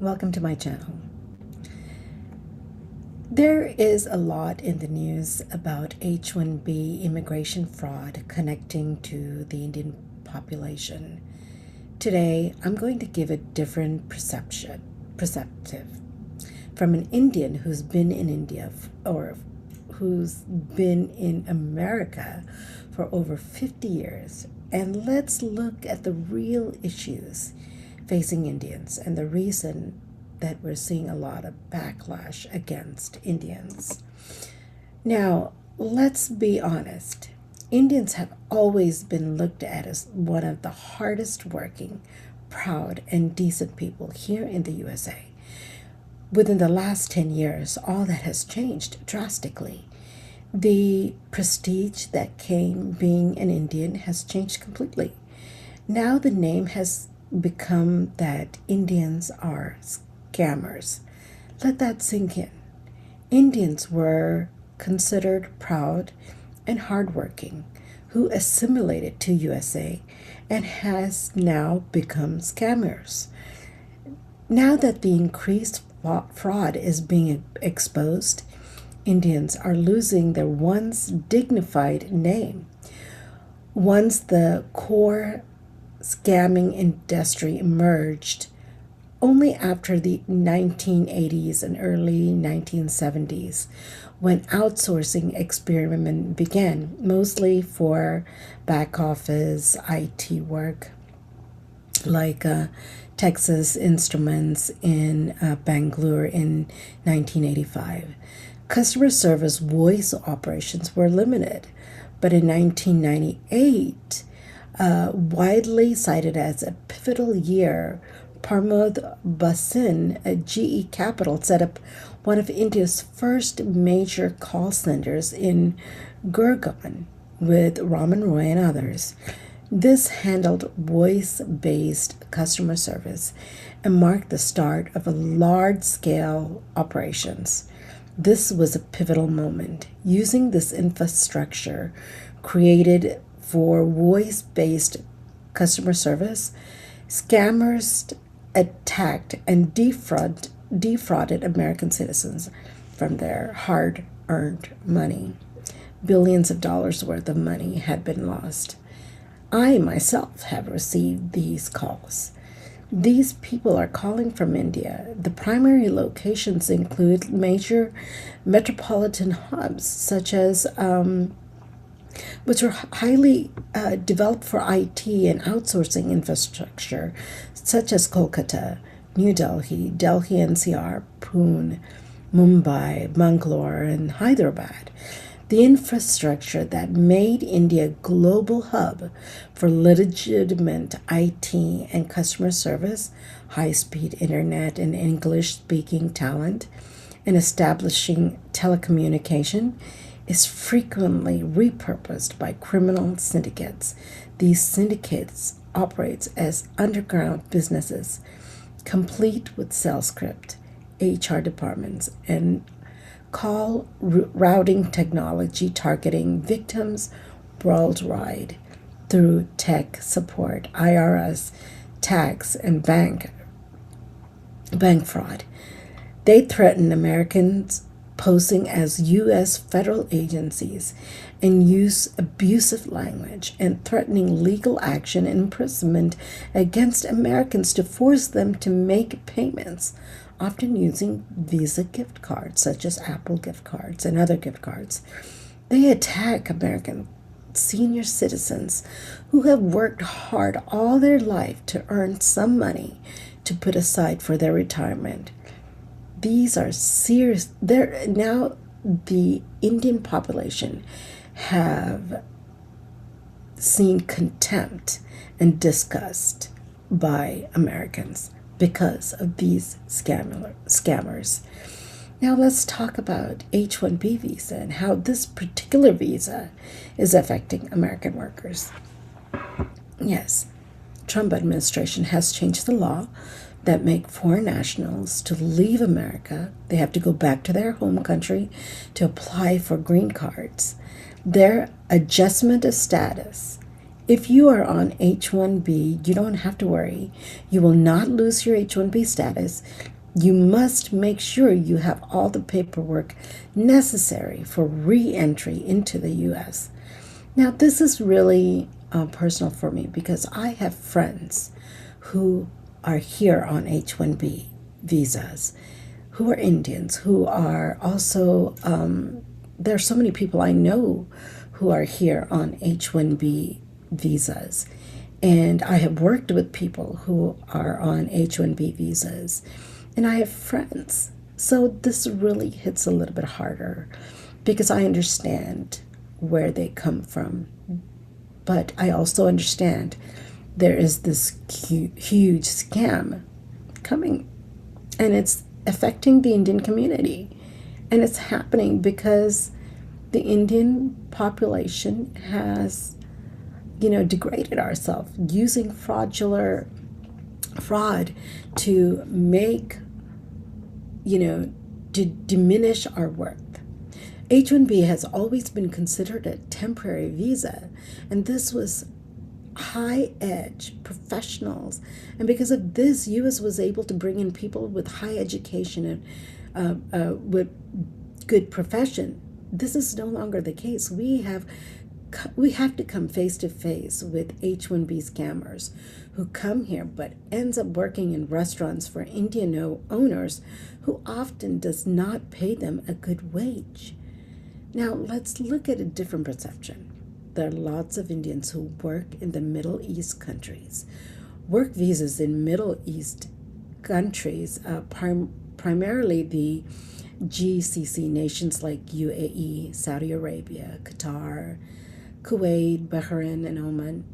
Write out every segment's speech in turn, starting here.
Welcome to my channel. There is a lot in the news about H1B immigration fraud connecting to the Indian population. Today, I'm going to give a different perspective from an Indian who's been in India or who's been in America for over 50 years. And let's look at the real issues facing Indians and the reason that we're seeing a lot of backlash against Indians. Now, let's be honest. Indians have always been looked at as one of the hardest working, proud, and decent people here in the USA. Within the last 10 years, all that has changed drastically. The prestige that came being an Indian has changed completely. Now the name has become that Indians are scammers. Let that sink in. Indians were considered proud and hardworking, who assimilated to USA and has now become scammers. Now that the increased fraud is being exposed, Indians are losing their once dignified name. Once the core scamming industry emerged only after the 1980s and early 1970s, when outsourcing experiment began, mostly for back office IT work, like Texas Instruments in Bangalore in 1985. Customer service voice operations were limited, but in 1998, widely cited as a pivotal year, Pramod Basin, a GE Capital, set up one of India's first major call centers in Gurgaon with Raman Roy and others. This handled voice-based customer service and marked the start of a large-scale operations. This was a pivotal moment. Using this infrastructure created for voice-based customer service, scammers attacked and defrauded American citizens from their hard-earned money. Billions of dollars worth of money had been lost. I myself have received these calls. These people are calling from India. The primary locations include major metropolitan hubs, such as which are highly developed for IT and outsourcing infrastructure, such as Kolkata, New Delhi, Delhi NCR, Pune, Mumbai, Bangalore, and Hyderabad. The infrastructure that made India a global hub for legitimate IT and customer service, high-speed internet and English-speaking talent, and establishing telecommunication is frequently repurposed by criminal syndicates. These syndicates operate as underground businesses, complete with sales script, HR departments, and call routing technology targeting victims worldwide through tech support, IRS, tax, and bank fraud. They threaten Americans posing as U.S. federal agencies and use abusive language and threatening legal action and imprisonment against Americans to force them to make payments, often using Visa gift cards, such as Apple gift cards and other gift cards. They attack American senior citizens who have worked hard all their life to earn some money to put aside for their retirement. These are serious. Now the Indian population have seen contempt and disgust by Americans because of these scammers. Now let's talk about H1B visa and how this particular visa is affecting American workers. Yes, Trump administration has changed the law that make foreign nationals to leave America. They have to go back to their home country to apply for green cards. Their adjustment of status If you are on H1B, you don't have to worry. You will not lose your H1B status. You must make sure you have all the paperwork necessary for re entry into the US. Now, this is really personal for me because I have friends who are here on H1B visas, who are Indians, who are also, there are so many people I know who are here on H1B visas. And I have worked with people who are on H1B visas, and I have friends. So this really hits a little bit harder because I understand where they come from. But I also understand there is this huge scam coming, and it's affecting the Indian community. And it's happening because the Indian population has, degraded ourselves using fraud to make, to diminish our worth. H1B has always been considered a temporary visa, and this was high edge professionals. And because of this, US was able to bring in people with high education and with good profession. This is no longer the case. We have to come face to face with H1B scammers who come here but ends up working in restaurants for Indian owners who often does not pay them a good wage. Now, let's look at a different perception. There are lots of Indians who work in the Middle East countries. Work visas in Middle East countries, primarily the GCC nations like UAE, Saudi Arabia, Qatar, Kuwait, Bahrain, and Oman,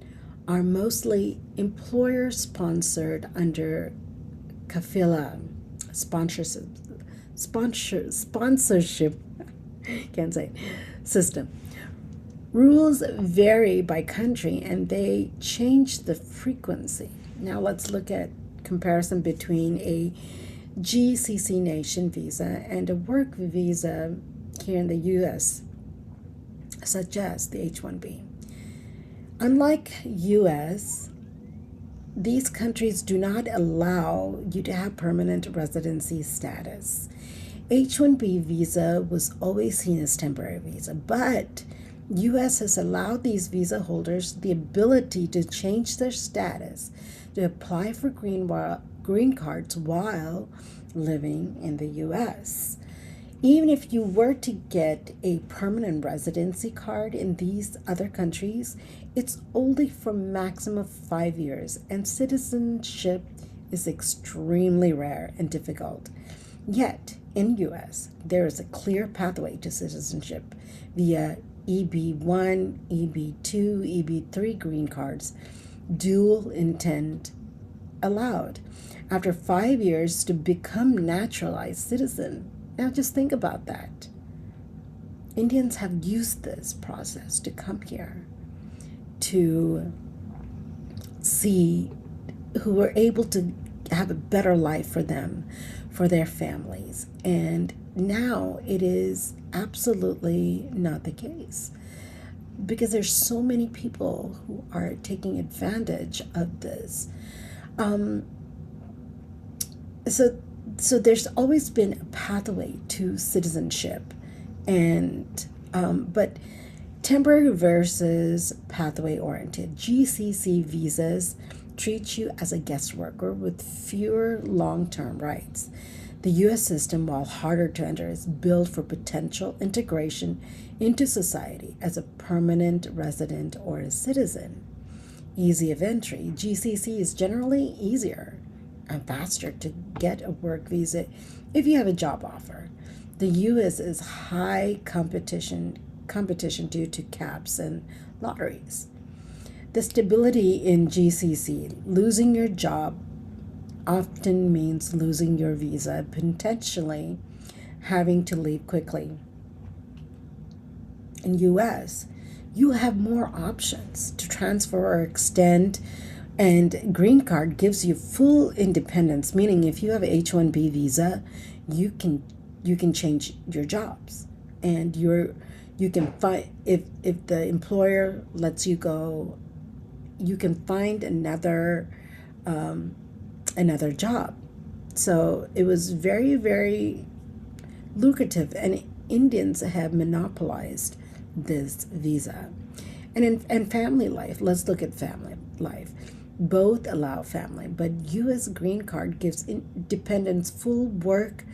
are mostly employer-sponsored under kafila sponsorship can't say system. Rules vary by country and they change the frequency. Now let's look at comparison between a GCC nation visa and a work visa here in the US, such as the H1B. Unlike US, these countries do not allow you to have permanent residency status. H1B visa was always seen as temporary visa, but US has allowed these visa holders the ability to change their status to apply for green cards while living in the US. Even if you were to get a permanent residency card in these other countries, it's only for maximum 5 years, and citizenship is extremely rare and difficult. Yet, in US, there is a clear pathway to citizenship via EB1, EB2, EB3 green cards, dual intent allowed after 5 years to become naturalized citizen. Now just think about that. Indians have used this process to come here to see who were able to have a better life for them, for their families. And now it is absolutely not the case because there's so many people who are taking advantage of this. So there's always been a pathway to citizenship, and but temporary versus pathway oriented. GCC visas treat you as a guest worker with fewer long-term rights. The US system, while harder to enter, is built for potential integration into society as a permanent resident or a citizen. Easy of entry. GCC is generally easier and faster to get a work visa if you have a job offer. The US is high competition due to caps and lotteries. The stability in GCC, losing your job often means losing your visa, potentially having to leave quickly. In US, you have more options to transfer or extend, and green card gives you full independence, meaning if you have a H1B visa, you can change your jobs, and you can find if the employer lets you go you can find another job. So it was very, very lucrative, and Indians have monopolized this visa. And family life, let's look at family life. Both allow family, but U.S. green card gives dependents full work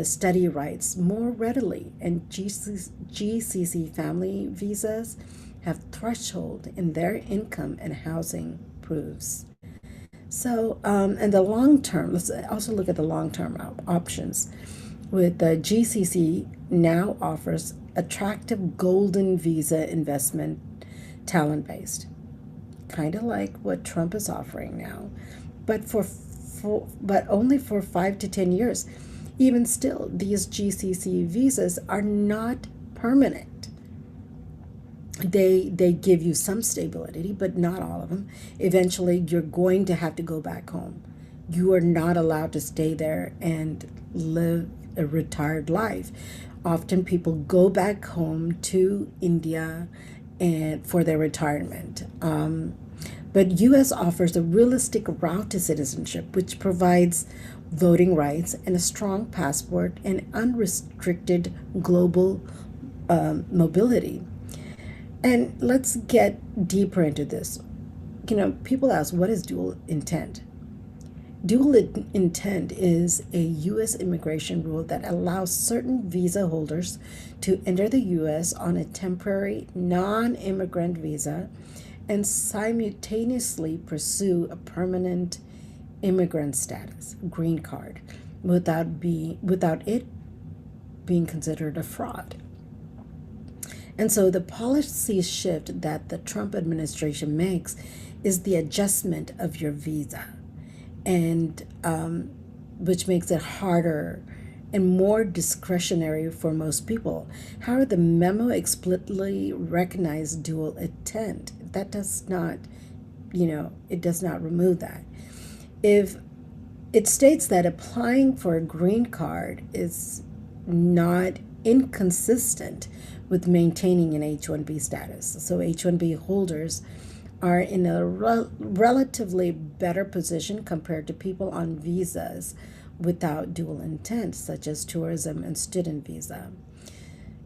study rights more readily, and GCC family visas have threshold in their income and housing proofs. So, and the long term, let's also look at the long term options. With the GCC now offers attractive golden visa investment, talent based, kind of like what Trump is offering now, but but only for 5 to 10 years. Even still, these GCC visas are not permanent. They give you some stability, but not all of them. Eventually, you're going to have to go back home. You are not allowed to stay there and live a retired life. Often people go back home to India and for their retirement. But U.S. offers a realistic route to citizenship, which provides voting rights and a strong passport and unrestricted global mobility. And let's get deeper into this. People ask, what is dual intent? Dual intent is a U.S. immigration rule that allows certain visa holders to enter the U.S. on a temporary non-immigrant visa and simultaneously pursue a permanent immigrant status, green card, without it being considered a fraud. And so the policy shift that the Trump administration makes is the adjustment of your visa, and which makes it harder and more discretionary for most people. However, the memo explicitly recognized dual intent. That does not, it does not remove that. If it states that applying for a green card is not inconsistent with maintaining an H1B status. So H1B holders are in a relatively better position compared to people on visas without dual intent, such as tourism and student visa.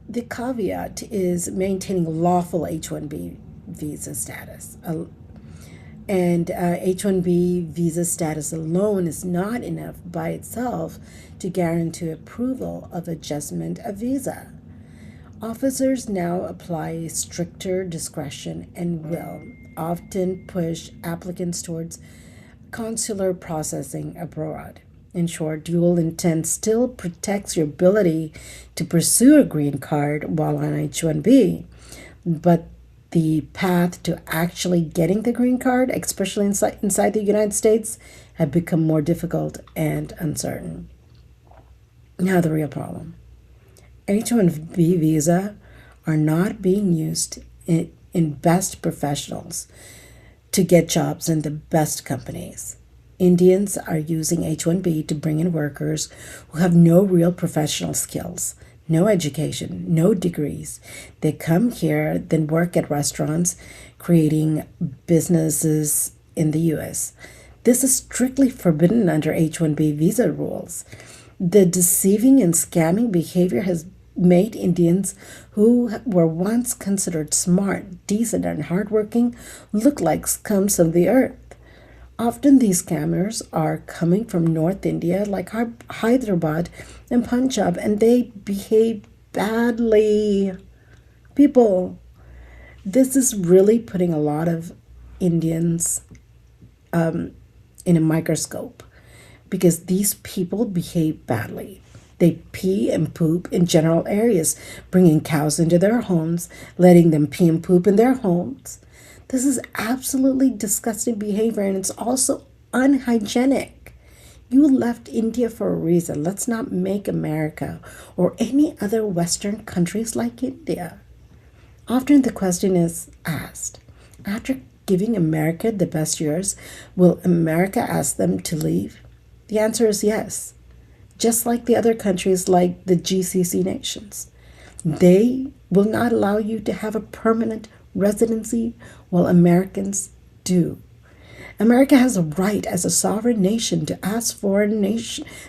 The caveat is maintaining lawful H1B visa status. And H1B visa status alone is not enough by itself to guarantee approval of adjustment of visa. Officers now apply stricter discretion and will often push applicants towards consular processing abroad. In short, dual intent still protects your ability to pursue a green card while on H1B, but the path to actually getting the green card, especially inside the United States, have become more difficult and uncertain. Now the real problem. H1B visa are not being used in best professionals to get jobs in the best companies. Indians are using H1B to bring in workers who have no real professional skills, no education, no degrees. They come here, then work at restaurants, creating businesses in the U.S. This is strictly forbidden under H1B visa rules. The deceiving and scamming behavior has made Indians who were once considered smart, decent, and hardworking look like scums of the earth. Often these scammers are coming from North India, like Hyderabad and Punjab, and they behave badly. People, this is really putting a lot of Indians in a microscope, because these people behave badly. They pee and poop in general areas, bringing cows into their homes, letting them pee and poop in their homes. This is absolutely disgusting behavior, and it's also unhygienic. You left India for a reason. Let's not make America or any other Western countries like India. Often the question is asked, after giving America the best years, will America ask them to leave? The answer is yes. Just like the other countries, like the GCC nations. They will not allow you to have a permanent residency, while Americans do. America has a right as a sovereign nation to ask foreign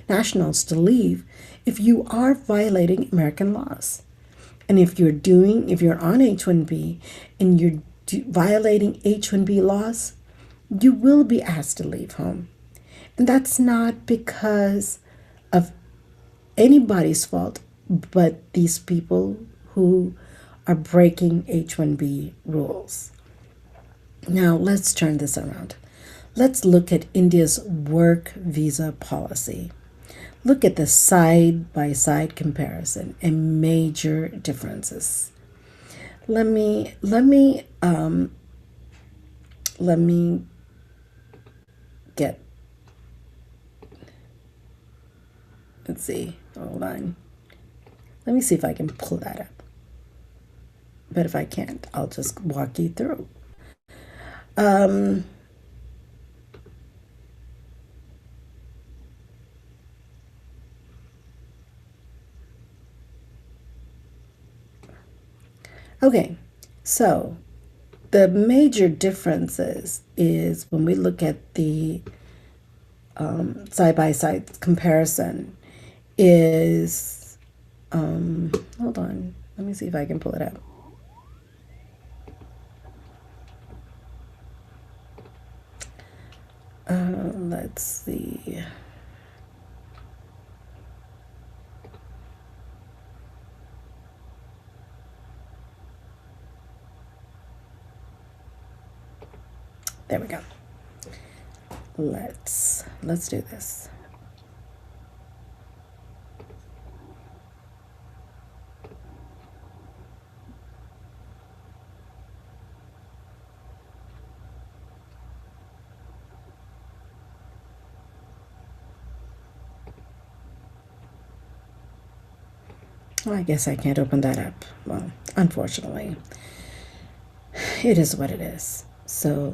nationals to leave if you are violating American laws. And if you're on H1B and you're violating H1B laws, you will be asked to leave home. And that's not because of anybody's fault, but these people who are breaking H1B rules. Now, let's turn this around. Let's look at India's work visa policy. Look at the side-by-side comparison and major differences. Let me get, let's see, hold on. Let me see if I can pull that up. But if I can't, I'll just walk you through. Okay, so the major differences is when we look at the side-by-side comparison is, hold on, let me see if I can pull it up. Let's see. There we go. Let's do this. Well, I guess I can't open that up. Well, unfortunately, it is what it is. So,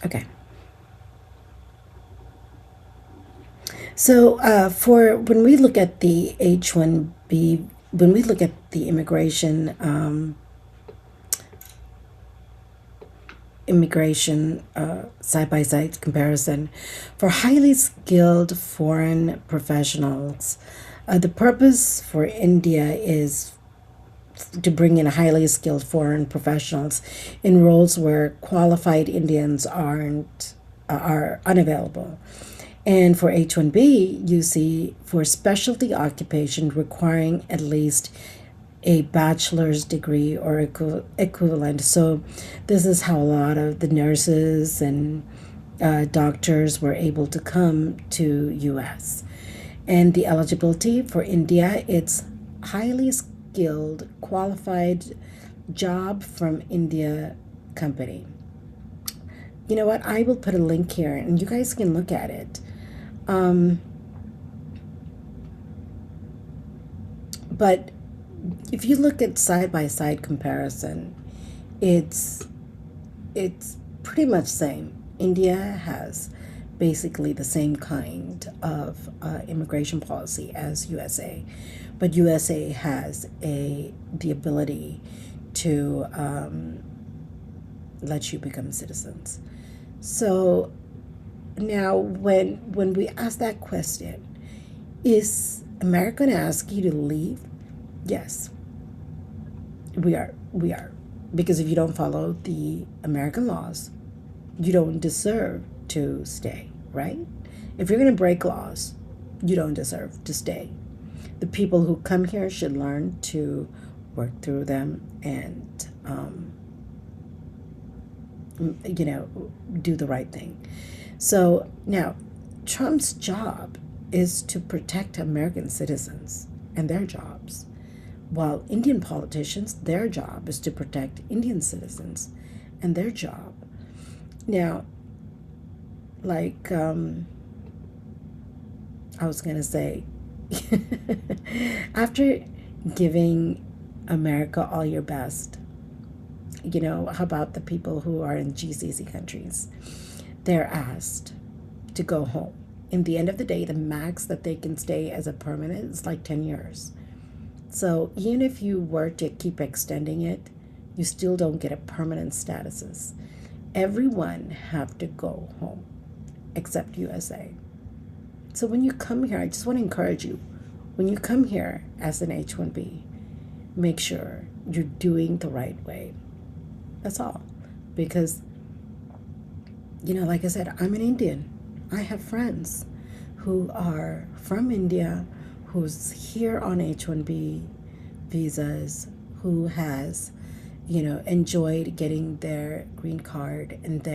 okay. So, for when we look at the H1B, when we look at the immigration side-by-side comparison for highly skilled foreign professionals, the purpose for India is to bring in highly skilled foreign professionals in roles where qualified Indians are unavailable. And for H1B, you see for specialty occupation requiring at least a bachelor's degree or equivalent. So this is how a lot of the nurses and doctors were able to come to US. And the eligibility for India, it's highly skilled, qualified job from India company. You know what? I will put a link here and you guys can look at it. But if you look at side-by-side comparison, it's pretty much same. India has basically the same kind of immigration policy as USA, but USA has the ability to let you become citizens. So now, when we ask that question, is America going to ask you to leave? Yes, we are. We are. Because if you don't follow the American laws, you don't deserve to stay, right? If you're going to break laws, you don't deserve to stay. The people who come here should learn to work through them and, do the right thing. So now, Trump's job is to protect American citizens and their jobs, while Indian politicians, their job is to protect Indian citizens and their job. Now, like I was going to say, after giving America all your best, how about the people who are in GCC countries? They're asked to go home. In the end of the day, the max that they can stay as a permanent is like 10 years. So even if you were to keep extending it, you still don't get a permanent statuses. Everyone have to go home except USA. So when you come here, I just want to encourage you, when you come here as an H1B, make sure you're doing the right way. That's all. Because, like I said, I'm an Indian. I have friends who are from India, who's here on H1B visas, who has, enjoyed getting their green card and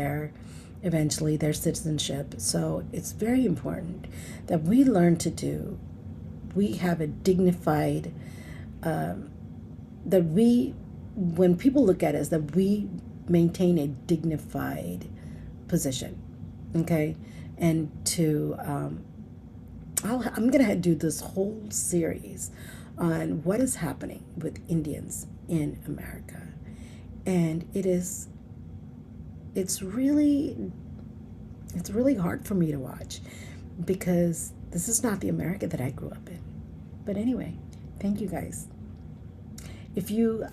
eventually their citizenship. So it's very important that we learn we have a dignified, when people look at us, that we maintain a dignified position, okay? And I'm gonna do this whole series on what is happening with Indians in America, and it's really hard for me to watch because this is not the America that I grew up in. But anyway, thank you guys. If you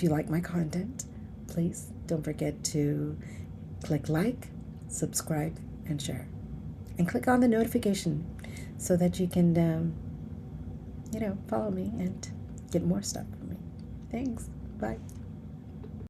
like my content, please don't forget to click like, subscribe, and share, and click on the notification so that you can follow me and get more stuff from me. Thanks. Bye.